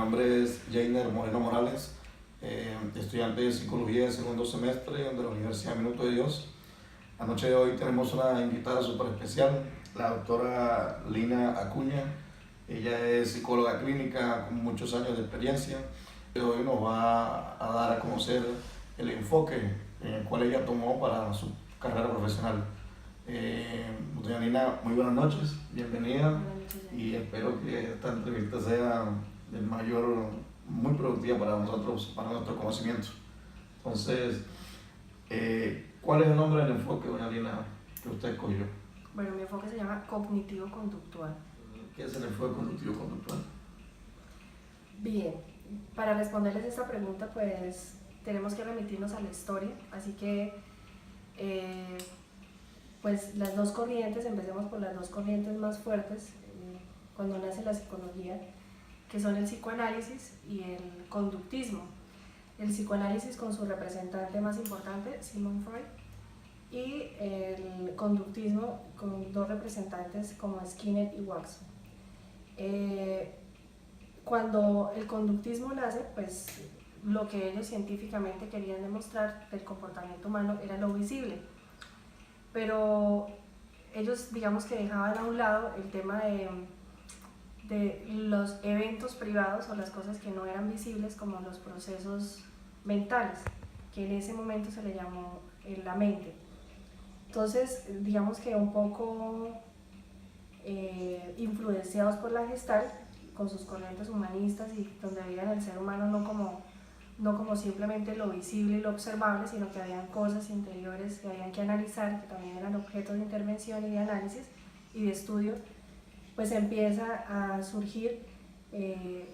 nombre es Jainer Moreno Morales, estudiante de Psicología de segundo semestre de la Universidad Minuto de Dios. La noche de hoy tenemos una invitada súper especial, la doctora Lina Acuña. Ella es psicóloga clínica con muchos años de experiencia. Hoy nos va a dar a conocer el enfoque en el cual ella tomó para su carrera profesional. Doña Lina, muy buenas noches, bienvenida, y espero que esta entrevista sea muy productiva para nosotros, para nuestro conocimiento. Entonces, ¿cuál es el nombre del enfoque, doña Lina, que usted escogió? Bueno, mi enfoque se llama cognitivo-conductual. ¿Qué es el enfoque cognitivo-conductual? Bien, para responderles esta pregunta, pues tenemos que remitirnos a la historia, así que pues las dos corrientes, empecemos por las dos corrientes más fuertes cuando nace la psicología, que son el psicoanálisis y el conductismo. El psicoanálisis con su representante más importante, Sigmund Freud, y el conductismo con dos representantes como Skinner y Watson. Cuando el conductismo nace, pues lo que ellos científicamente querían demostrar del comportamiento humano era lo visible, pero ellos, digamos, que dejaban a un lado el tema de los eventos privados o las cosas que no eran visibles, como los procesos mentales, que en ese momento se le llamó la mente. Entonces, digamos que un poco influenciados por la Gestalt, con sus corrientes humanistas, y donde veían al ser humano no como simplemente lo visible y lo observable, sino que habían cosas interiores que habían que analizar, que también eran objetos de intervención y de análisis y de estudio, pues empieza a surgir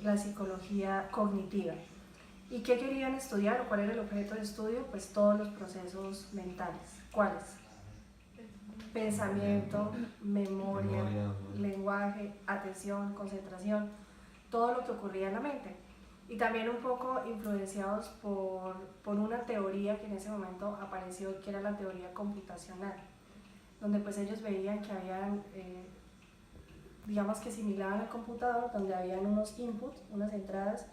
la psicología cognitiva. ¿Y qué querían estudiar o cuál era el objeto de estudio? Pues todos los procesos mentales. ¿Cuáles? Pensamiento, memoria, lenguaje, atención, concentración, todo lo que ocurría en la mente. Y también un poco influenciados por una teoría que en ese momento apareció, que era la teoría computacional, donde pues ellos veían que habían, digamos que similaban al computador, donde habían unos inputs, unas entradas,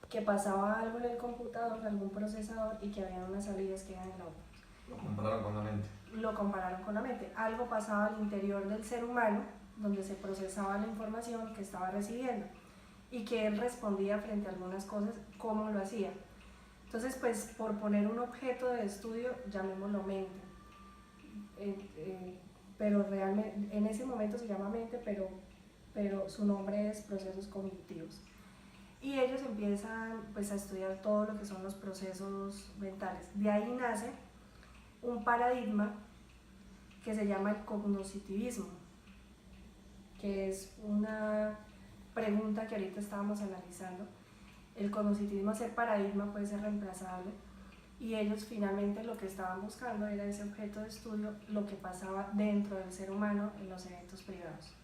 que pasaba algo en el computador, algún procesador, y que habían unas salidas que eran el output. Lo compararon con la mente. Lo compararon con la mente. Algo pasaba al interior del ser humano, donde se procesaba la información que estaba recibiendo, y que él respondía frente a algunas cosas, cómo lo hacía. Entonces, pues, por poner un objeto de estudio, llamémoslo mente. Pero realmente, en ese momento se llama mente, pero su nombre es procesos cognitivos. Y ellos empiezan, pues, a estudiar todo lo que son los procesos mentales. De ahí nace un paradigma que se llama el cognoscitivismo, que es una pregunta que ahorita estábamos analizando. El cognoscitivismo, ser paradigma, puede ser reemplazable, y ellos finalmente lo que estaban buscando era ese objeto de estudio, lo que pasaba dentro del ser humano en los eventos privados.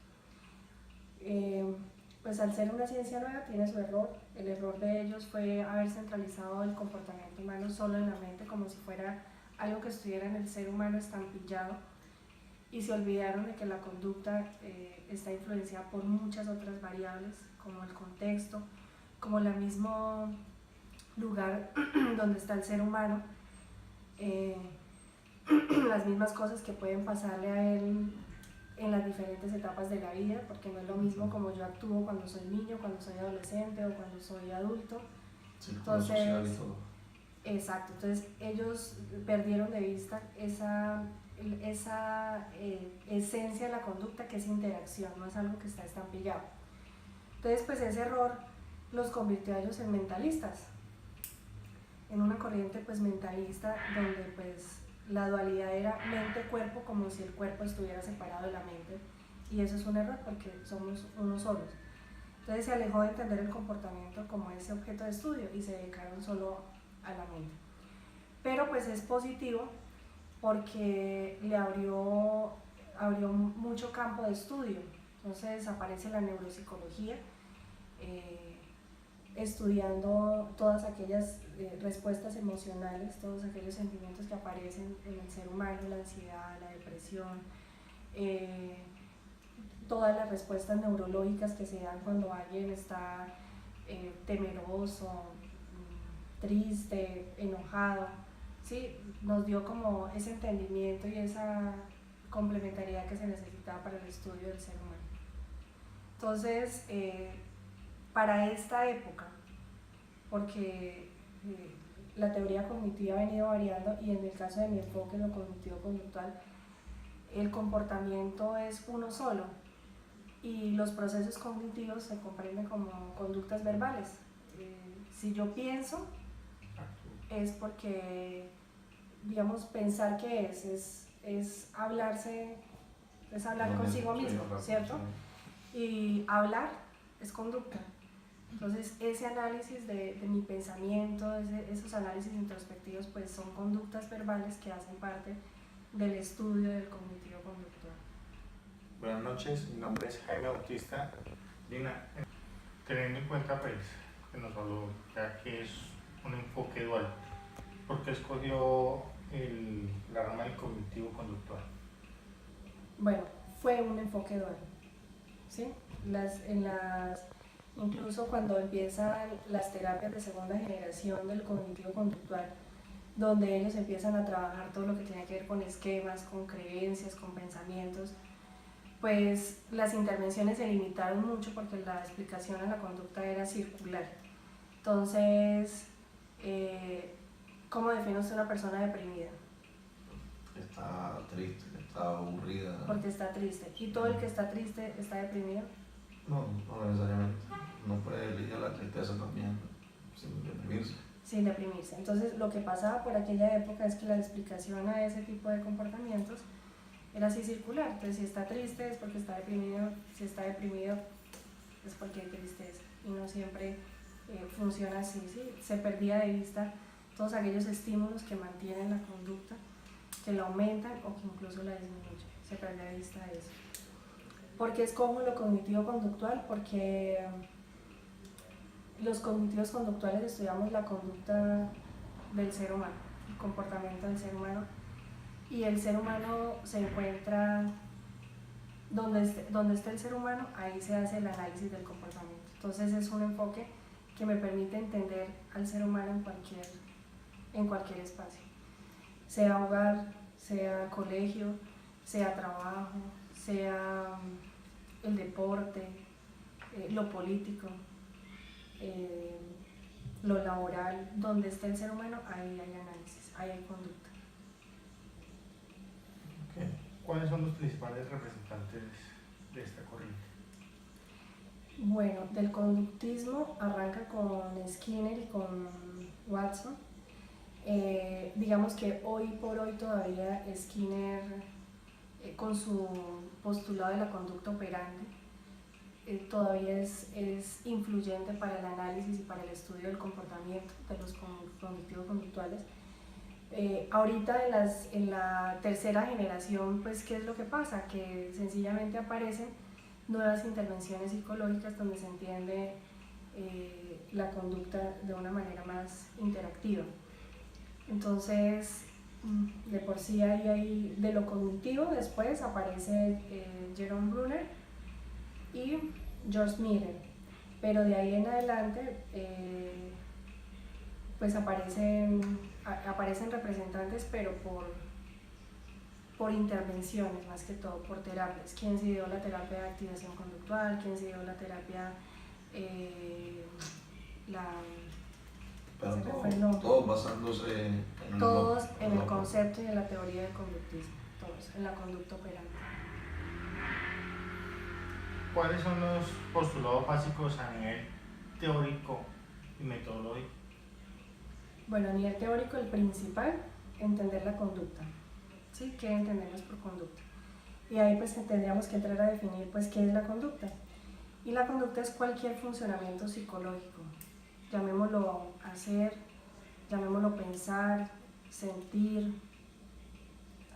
Pues al ser una ciencia nueva tiene su error. El error de ellos fue haber centralizado el comportamiento humano solo en la mente, como si fuera algo que estuviera en el ser humano estampillado, y se olvidaron de que la conducta está influenciada por muchas otras variables, como el contexto, como el mismo lugar donde está el ser humano, las mismas cosas que pueden pasarle a él en las diferentes etapas de la vida, porque no es lo mismo como yo actúo cuando soy niño, cuando soy adolescente o cuando soy adulto. Sí, Entonces, exacto, entonces ellos perdieron de vista esa esencia de la conducta, que es interacción, no es algo que está estampillado. Entonces, pues ese error los convirtió a ellos en mentalistas, en una corriente pues mentalista, donde pues la dualidad era mente-cuerpo, como si el cuerpo estuviera separado de la mente, y eso es un error porque somos unos solos. Entonces se alejó de entender el comportamiento como ese objeto de estudio y se dedicaron solo a la mente. Pero pues es positivo porque le abrió mucho campo de estudio. Entonces aparece la neuropsicología, estudiando todas aquellas respuestas emocionales, todos aquellos sentimientos que aparecen en el ser humano, la ansiedad, la depresión, todas las respuestas neurológicas que se dan cuando alguien está temeroso, triste, enojado, ¿sí? Nos dio como ese entendimiento y esa complementariedad que se necesitaba para el estudio del ser humano. Entonces, para esta época, porque la teoría cognitiva ha venido variando y en el caso de mi enfoque, lo cognitivo-conductual, el comportamiento es uno solo y los procesos cognitivos se comprenden como conductas verbales. Si yo pienso, es porque, digamos, pensar que es hablarse, es hablar consigo mismo, ¿cierto? Y hablar es conducta. Entonces, ese análisis de mi pensamiento, esos análisis introspectivos, pues son conductas verbales que hacen parte del estudio del cognitivo conductual. Buenas noches, mi nombre es Jaime Bautista. Dina, teniendo en cuenta pues, que nos habló ya que es un enfoque dual, ¿por qué escogió la rama del cognitivo conductual? Bueno, fue un enfoque dual, ¿sí? Incluso cuando empiezan las terapias de segunda generación del cognitivo conductual, donde ellos empiezan a trabajar todo lo que tiene que ver con esquemas, con creencias, con pensamientos, pues las intervenciones se limitaron mucho porque la explicación a la conducta era circular. Entonces, ¿cómo define usted una persona deprimida? Está triste, está aburrida. Porque está triste. ¿Y todo el que está triste está deprimido? No, no necesariamente. No puede lidiar la tristeza también sin deprimirse. Sin deprimirse. Entonces, lo que pasaba por aquella época es que la explicación a ese tipo de comportamientos era así circular. Entonces, si está triste es porque está deprimido, si está deprimido es porque hay tristeza. Y no siempre funciona así, ¿sí? Se perdía de vista todos aquellos estímulos que mantienen la conducta, que la aumentan o que incluso la disminuyen. Se perdía de vista eso. ¿Por qué escojo lo cognitivo-conductual? Porque los cognitivos conductuales estudiamos la conducta del ser humano, el comportamiento del ser humano, y el ser humano se encuentra donde esté el ser humano, ahí se hace el análisis del comportamiento. Entonces es un enfoque que me permite entender al ser humano en cualquier espacio, sea hogar, sea colegio, sea trabajo, sea el deporte, lo político, lo laboral, donde esté el ser humano, ahí hay análisis, ahí hay conducta. Okay. ¿Cuáles son los principales representantes de esta corriente? Bueno, del conductismo arranca con Skinner y con Watson. Digamos que hoy por hoy todavía Skinner, con su postulado de la conducta operante, todavía es influyente para el análisis y para el estudio del comportamiento de los cognitivos conductuales. Ahorita en la tercera generación, pues, ¿qué es lo que pasa? Que sencillamente aparecen nuevas intervenciones psicológicas donde se entiende la conducta de una manera más interactiva. Entonces, de por sí hay de lo cognitivo, después aparece Jerome Bruner y George Miller, pero de ahí en adelante pues aparecen representantes, pero por intervenciones más que todo, por terapias. ¿Quién se dio la terapia de activación conductual? ¿Quién se dio la terapia Pero todos basándose en el concepto y en la teoría del conductismo, todos en la conducta operante. ¿Cuáles son los postulados básicos a nivel teórico y metodológico? Bueno, a nivel teórico, el principal, entender la conducta, ¿sí? ¿Qué entendemos por conducta? Y ahí pues tendríamos que entrar a definir pues qué es la conducta. Y la conducta es cualquier funcionamiento psicológico, llamémoslo hacer, llamémoslo pensar, sentir,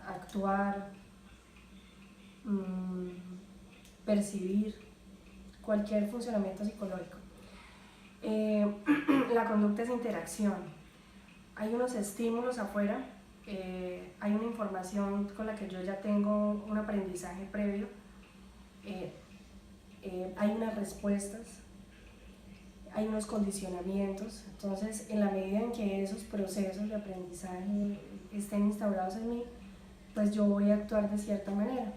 actuar, percibir, cualquier funcionamiento psicológico. La conducta es interacción. Hay unos estímulos afuera, hay una información con la que yo ya tengo un aprendizaje previo, hay unas respuestas, hay unos condicionamientos. Entonces, en la medida en que esos procesos de aprendizaje estén instaurados en mí, pues yo voy a actuar de cierta manera.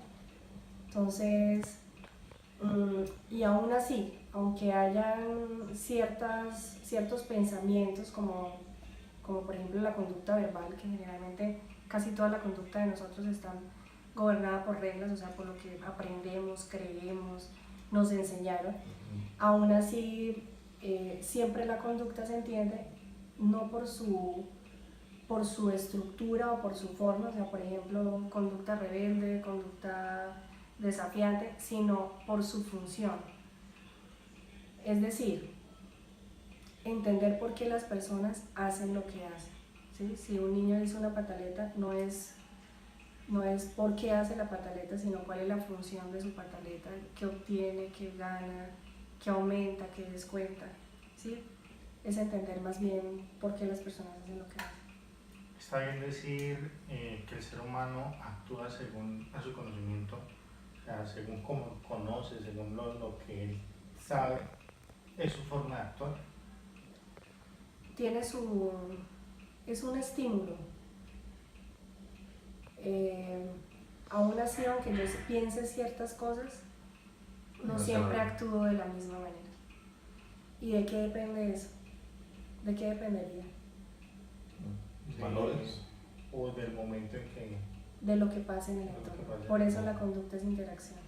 Entonces, y aún así, aunque hayan ciertos pensamientos como por ejemplo la conducta verbal, que generalmente casi toda la conducta de nosotros está gobernada por reglas, o sea, por lo que aprendemos, creemos, nos enseñaron, aún así siempre la conducta se entiende no por su estructura o por su forma, o sea, por ejemplo, conducta rebelde, conducta desafiante, sino por su función. Es decir, entender por qué las personas hacen lo que hacen, ¿sí? Si un niño dice una pataleta, no es por qué hace la pataleta, sino cuál es la función de su pataleta, qué obtiene, qué gana, qué aumenta, qué descuenta, ¿sí? Es entender más bien por qué las personas hacen lo que hacen. Está bien decir que el ser humano actúa según a su conocimiento, o sea, según cómo conoce, según lo que él sabe, es su forma de actuar. Es un estímulo. Aún así, aunque yo piense ciertas cosas, no siempre actúo de la misma manera. ¿Y de qué depende eso? ¿De qué dependería? Valores. O del momento en que... De lo que pasa en el entorno. Por eso la conducta es interacción.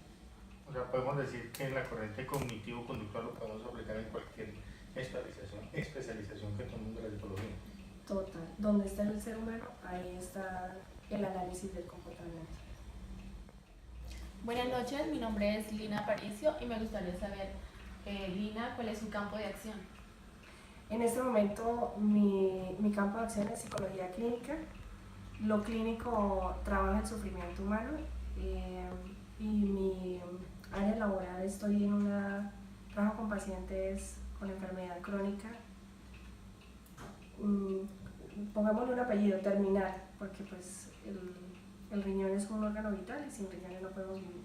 O sea, podemos decir que la corriente cognitivo-conductual lo podemos aplicar en cualquier especialización que tomemos de la psicología. Total. Donde está el ser humano, ahí está el análisis del comportamiento. Buenas noches, mi nombre es Lina Aparicio y me gustaría saber, Lina, ¿cuál es su campo de acción? En este momento mi campo de acción es psicología clínica. Lo clínico trabaja el sufrimiento humano y mi área laboral trabajo con pacientes con enfermedad crónica. Pongámosle un apellido, terminal, porque pues el riñón es un órgano vital y sin riñones no podemos vivir.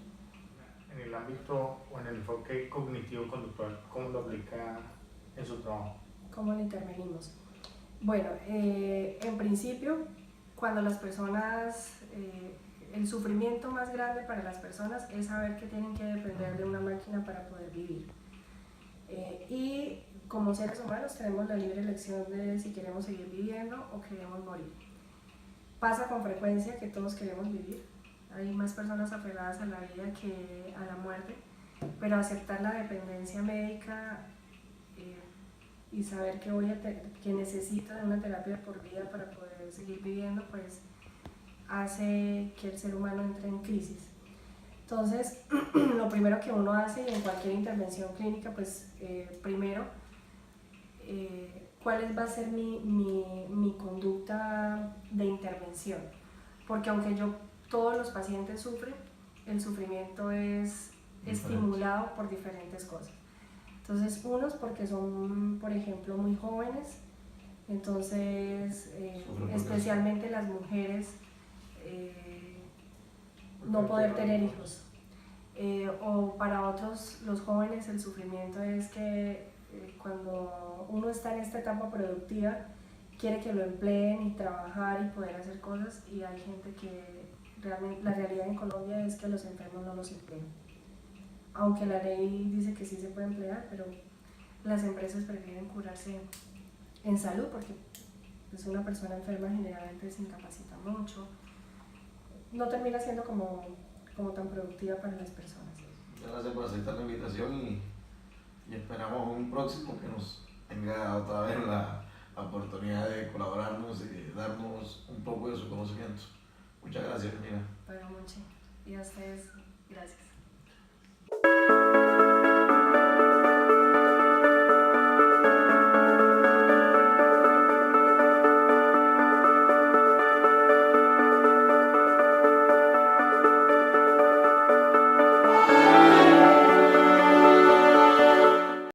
En el ámbito o en el enfoque cognitivo-conductual, ¿cómo lo aplica en su trabajo? ¿Cómo lo intervenimos? Bueno, en principio, cuando las personas, el sufrimiento más grande para las personas es saber que tienen que depender de una máquina para poder vivir. Y como seres humanos tenemos la libre elección de si queremos seguir viviendo o queremos morir. Pasa con frecuencia que todos queremos vivir. Hay más personas aferradas a la vida que a la muerte, pero aceptar la dependencia médica y saber que necesito de una terapia por vida para poder seguir viviendo, pues hace que el ser humano entre en crisis. Entonces, lo primero que uno hace en cualquier intervención clínica, pues primero, ¿cuál va a ser mi conducta de intervención? Porque aunque todos los pacientes sufren, el sufrimiento es estimulado por diferentes cosas. Entonces, unos porque son, por ejemplo, muy jóvenes, entonces, especialmente las mujeres, no poder tener hijos. O para otros, los jóvenes, el sufrimiento es que cuando uno está en esta etapa productiva, quiere que lo empleen y trabajar y poder hacer cosas, y hay gente que realmente, la realidad en Colombia es que los enfermos no los emplean. Aunque la ley dice que sí se puede emplear, pero las empresas prefieren curarse en salud porque pues, una persona enferma generalmente se incapacita mucho, no termina siendo como tan productiva para las personas. Gracias por aceptar la invitación y esperamos un próximo que nos tenga otra vez la oportunidad de colaborarnos y darnos un poco de su conocimiento. Muchas gracias, Lina. Pero mucho. Y a ustedes, gracias.